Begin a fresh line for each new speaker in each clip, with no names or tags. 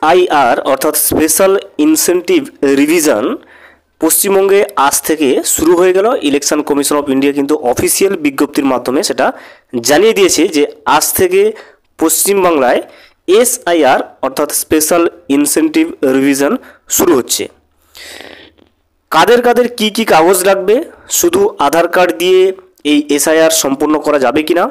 SIR অর্থাৎ special incentive revision পশ্চিমবঙ্গে আজ থেকে শুরু হয়ে গেল। ইলেকশন কমিশন অফ ইন্ডিয়া কিন্তু অফিসিয়াল বিজ্ঞপ্তির মাধ্যমে সেটা জানিয়ে দিয়েছে যে আজ থেকে পশ্চিমবাংলায় এসআইআর অর্থাৎ স্পেশাল ইনসেন্টিভ রিভিশন শুরু হচ্ছে। কাদের কাদের কি কি কাগজ লাগবে, শুধু আধার কার্ড দিয়ে এই এসআইআর সম্পূর্ণ করা যাবে কিনা,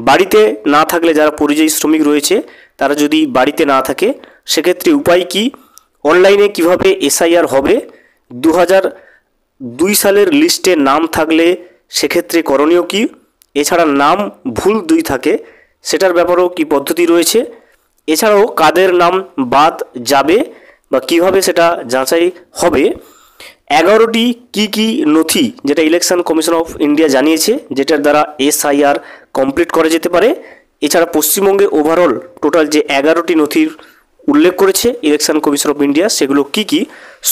বাড়িতে না থাকলে যারা পরিযায়ী শ্রমিক রয়েছে তারা যদি বাড়িতে না থাকে সেক্ষেত্রে উপায় কি, অনলাইনে কিভাবে এসআইআর হবে, 2002 সালের লিস্টে নাম থাকলে সেক্ষেত্রে করণীয় কি, এছাড়া নাম ভুল 2 থাকে সেটার ব্যাপারেও কি পদ্ধতি রয়েছে, এছাড়াও কাদের নাম বাদ যাবে বা কিভাবে সেটা যাচাই হবে, 11টি কি নথি যেটা ইলেকশন কমিশন অফ ইন্ডিয়া জানিয়েছে যেটার দ্বারা এসআইআর কমপ্লিট করা যেতে পারে, এছাড়া পশ্চিমবঙ্গে ওভারঅল টোটাল যে 11টি নথির উল্লেখ করেছে ইলেকশন কমিশন অফ ইন্ডিয়া সেগুলো কি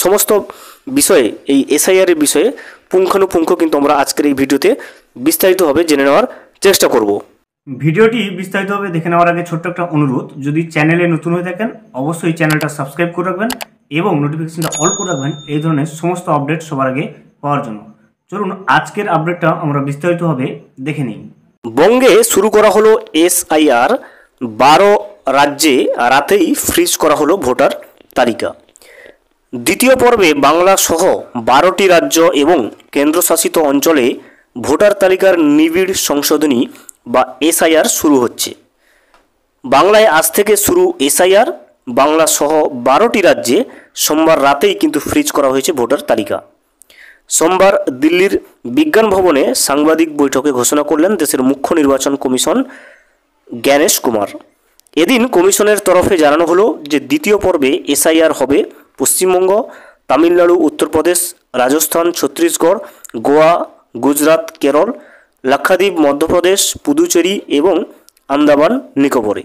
সমস্ত বিষয়ে এই এসআইআর এর বিষয়ে পুঙ্খানুপুঙ্খ কিন্তু আমরা আজকের এই ভিডিওতে বিস্তারিতভাবে জেনে নেওয়ার চেষ্টা করব।
ভিডিওটি বিস্তারিতভাবে দেখে নেওয়ার আগে ছোট্ট একটা অনুরোধ, যদি চ্যানেলে নতুন হয়ে থাকেন অবশ্যই চ্যানেলটা সাবস্ক্রাইব করে রাখবেন এবং নোটিফিকেশনটা অল করে রাখবেন এই ধরনের সমস্ত আপডেট সবার আগে পাওয়ার জন্য। চলুন আজকের আপডেটটা আমরা বিস্তারিতভাবে দেখে নিই।
বঙ্গে শুরু করা হলো এসআইআর, 12 রাজ্যে রাতেই ফ্রিজ করা হলো ভোটার তালিকা। দ্বিতীয় পর্বে বাংলা সহ 12টি রাজ্য এবং কেন্দ্রশাসিত অঞ্চলে ভোটার তালিকার নিবিড় সংশোধনী বা এসআইআর শুরু হচ্ছে। বাংলায় আজ থেকে শুরু এসআইআর, বাংলা সহ 12টি রাজ্যে সোমবার রাতেই কিন্তু ফ্রিজ করা হয়েছে ভোটার তালিকা। সোমবার দিল্লির বিজ্ঞান ভবনে সাংবাদিক বৈঠকে ঘোষণা করলেন দেশের মুখ্য নির্বাচন কমিশন জ্ঞানেশ কুমার। এদিন কমিশনের তরফে জানানো হলো যে দ্বিতীয় পর্বে এসআইআর হবে পশ্চিমবঙ্গ, তামিলনাড়ু, উত্তরপ্রদেশ, রাজস্থান, ছত্তিশগড়, গোয়া, গুজরাট, কেরল, লাক্ষাদ্বীপ, মধ্যপ্রদেশ, পুদুচেরি এবং আন্দামান নিকোবরে।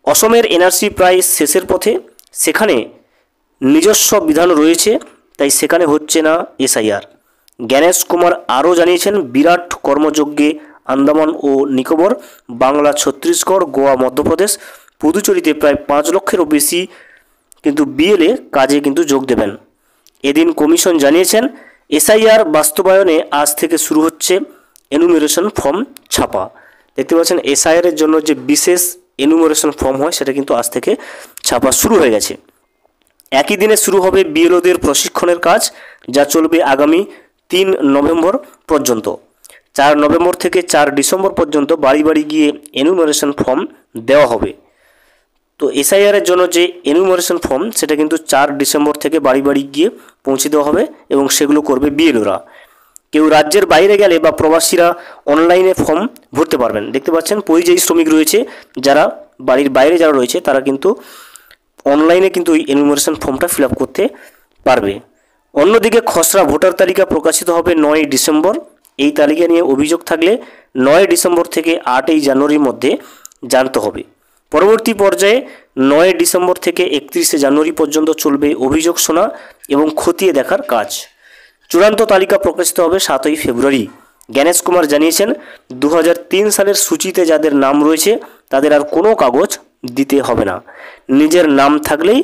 অসমের এনআরসি প্রায় শেষের পথে, সেখানে নিজস্ব বিধান রয়েছে তাই সেখানে হচ্ছে না এসআইআর। জ্ঞানেশ কুমার আরও জানিয়েছেন বিরাট কর্মযজ্ঞে আন্দামান ও নিকোবর, বাংলা, ছত্তিশগড়, গোয়া, মধ্যপ্রদেশ, পুদুচেরিতে প্রায় 5 লক্ষেরও বেশি কিন্তু বিএলএ কাজে কিন্তু যোগ দেবেন। এদিন কমিশন জানিয়েছেন এসআইআর বাস্তবায়নে আজ থেকে শুরু হচ্ছে এনুমেরেশন ফর্ম ছাপা। দেখতে পাচ্ছেন এসআইআর এর জন্য যে বিশেষ এনুমেরেশন ফর্ম হয় সেটা কিন্তু আজ থেকে ছাপা শুরু হয়ে গেছে। একই দিনে শুরু হবে বিএলওদের প্রশিক্ষণের কাজ, যা চলবে আগামী 3 নভেম্বর পর্যন্ত। 4 নভেম্বর থেকে 4 ডিসেম্বর পর্যন্ত বাড়ি বাড়ি গিয়ে এনুমেরেশন ফর্ম দেওয়া হবে। তো এসআইআর এর জন্য যে এনুমেরেশন ফর্ম সেটা কিন্তু 4 ডিসেম্বর থেকে বাড়ি বাড়ি গিয়ে পৌঁছে দেওয়া হবে এবং সেগুলো করবে বিএলওরা। কেউ রাজ্যের বাইরে গেলে বা প্রবাসীরা অনলাইনে ফর্ম ভরতে পারবেন। দেখতে পাচ্ছেন পরিযায়ী শ্রমিক রয়েছে যারা বাড়ির বাইরে যারা রয়েছে তারা কিন্তু অনলাইনে কিন্তু এই এনুমেরেশন ফর্মটা ফিল আপ করতে পারবে। অন্যদিকে খসড়া ভোটার তালিকা প্রকাশিত হবে 9 ডিসেম্বর। এই তালিকা নিয়ে অভিযোগ থাকলে 9 ডিসেম্বর থেকে 8 জানুয়ারির মধ্যে জানতে হবে। পরবর্তী পর্যায়ে 9 ডিসেম্বর থেকে 31 জানুয়ারি পর্যন্ত চলবে অভিযোগ শোনা এবং খতিয়ে দেখার কাজ। চূড়ান্ত তালিকা প্রকাশিত হবে 7 ফেব্রুয়ারি। জ্ঞানেশ কুমার জানিয়েছেন 2003 সালের সূচিতে যাদের নাম রয়েছে তাদের আর কোনো কাগজ দিতে হবে না। নিজের নাম থাকলেই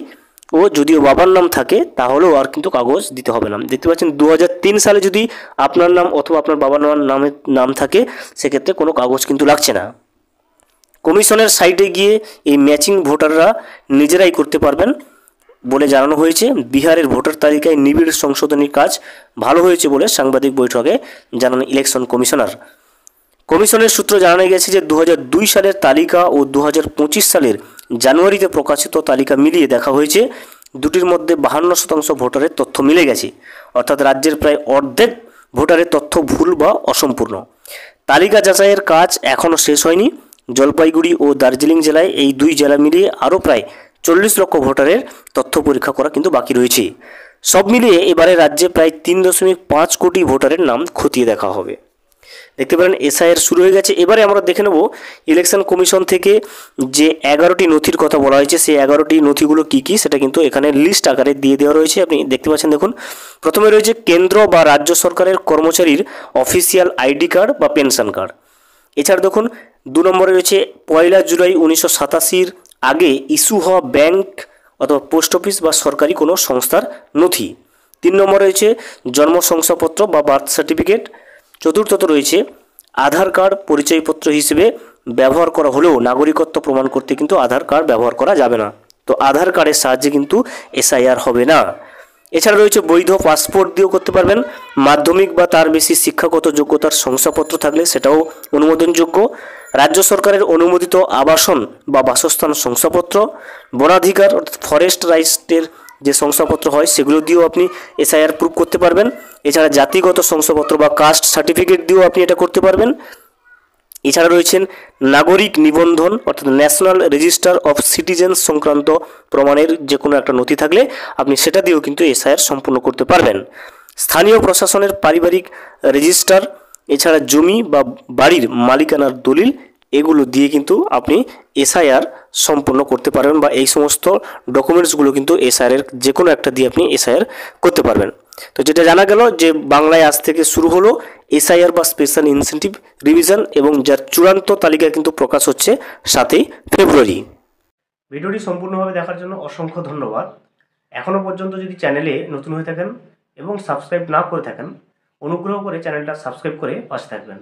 ও যদিও বাবার নাম থাকে তাহলেও আর কিন্তু কাগজ দিতে হবে না। দেখতে পাচ্ছেন 2003 সালে যদি আপনার নাম অথবা আপনার বাবার নাম থাকে সেক্ষেত্রে কোনো কাগজ কিন্তু লাগছে না। কমিশনের সাইটে গিয়ে এই ম্যাচিং ভোটাররা নিজেরাই করতে পারবেন বলে জানানো হয়েছে। বিহারের ভোটার তালিকায় নিবিড় সংশোধনীর কাজ ভালো হয়েছে বলে সাংবাদিক বৈঠকে জানান ইলেকশন কমিশনার। কমিশনের সূত্র জানানো গেছে যে 2002 সালের তালিকা ও 2025 সালের জানুয়ারিতে প্রকাশিত তালিকা মিলিয়ে দেখা হয়েছে দুটির মধ্যে 52% ভোটারের তথ্য মিলে গেছে, অর্থাৎ রাজ্যের প্রায় অর্ধেক ভোটারের তথ্য ভুল বা অসম্পূর্ণ। তালিকা যাচাইয়ের কাজ এখনও শেষ হয়নি। জলপাইগুড়ি ও দার্জিলিং জেলায় এই 2 জেলা মিলিয়ে আরও প্রায় 40 লক্ষ ভোটারের তথ্য পরীক্ষা করা কিন্তু বাকি রয়েছে। সব মিলিয়ে এবারে রাজ্যে প্রায় 3.5 কোটি ভোটারের নাম খতিয়ে দেখা হবে। দেখতে পারেন এসআইআর শুরু হয়ে গেছে। এবারে আমরা দেখে নেব ইলেকশন কমিশন থেকে যে 11টি নথির কথা বলা হয়েছে সেই 11টি নথিগুলো কি সেটা কিন্তু এখানে লিস্ট আকারে দিয়ে দেওয়া রয়েছে। আপনি দেখতে পাচ্ছেন, দেখুন প্রথমে রয়েছে কেন্দ্র বা রাজ্য সরকারের কর্মচারীর অফিসিয়াল আইডি কার্ড বা পেনশন কার্ড। এছাড়া দেখুন 2 নম্বরে রয়েছে 1 জুলাই 1987 আগে ইস্যু হওয়া ব্যাংক অথবা পোস্ট অফিস বা সরকারি কোনো সংস্থার নথি। 3 নম্বর রয়েছে জন্ম শংসাপত্র বা বার্থ সার্টিফিকেট। চতুর্থত রয়েছে আধার কার্ড পরিচয়পত্র হিসেবে ব্যবহার করা হলেও নাগরিকত্ব প্রমাণ করতে কিন্তু আধার কার্ড ব্যবহার করা যাবে না, তো আধার কার্ডের সাহায্যে কিন্তু এসআইআর হবে না। এছাড়া রয়েছে বৈধ পাসপোর্ট দিয়েও করতে পারবেন। মাধ্যমিক বা তার বেশি শিক্ষাগত যোগ্যতার শংসাপত্র থাকলে সেটাও অনুমোদনযোগ্য। রাজ্য সরকারের অনুমোদিত আবাসন বা বাসস্থান শংসাপত্র, বনাধিকার অর্থাৎ ফরেস্ট রাইটসের যে শংসাপত্র হয় সেগুলো দিয়েও আপনি এসআইআর প্রুভ করতে পারবেন। এছাড়া জাতিগত শংসাপত্র বা কাস্ট সার্টিফিকেট দিয়েও আপনি এটা করতে পারবেন। এছাড়া রয়েছেন নাগরিক নিবন্ধন অর্থাৎ ন্যাশনাল রেজিস্টার অফ সিটিজেন্স সংক্রান্ত প্রমাণের যে কোনো একটা নথি থাকলে আপনি সেটা দিয়েও কিন্তু এসআইআর সম্পূর্ণ করতে পারবেন। স্থানীয় প্রশাসনের পারিবারিক রেজিস্টার, এছাড়া জমি বা বাড়ির মালিকানার দলিল, এগুলো দিয়ে কিন্তু আপনি এসআইআর সম্পূর্ণ করতে পারবেন, বা এই সমস্ত ডকুমেন্টসগুলো কিন্তু এসআইআর যে কোনো একটা দিয়ে আপনি এসআইআর করতে পারবেন। তো যেটা জানা গেল যে বাংলায় আজ থেকে শুরু হলো এসআইআর বা স্পেশাল ইনসেন্টিভ রিভিশন, এবং যার চূড়ান্ত তালিকা কিন্তু প্রকাশ হচ্ছে 7ই ফেব্রুয়ারি।
ভিডিওটি সম্পূর্ণভাবে দেখার জন্য অসংখ্য ধন্যবাদ। এখনও পর্যন্ত যদি চ্যানেলে নতুন হয়ে থাকেন এবং সাবস্ক্রাইব না করে থাকেন, অনুগ্রহ করে চ্যানেলটা সাবস্ক্রাইব করে পাশে থাকবেন।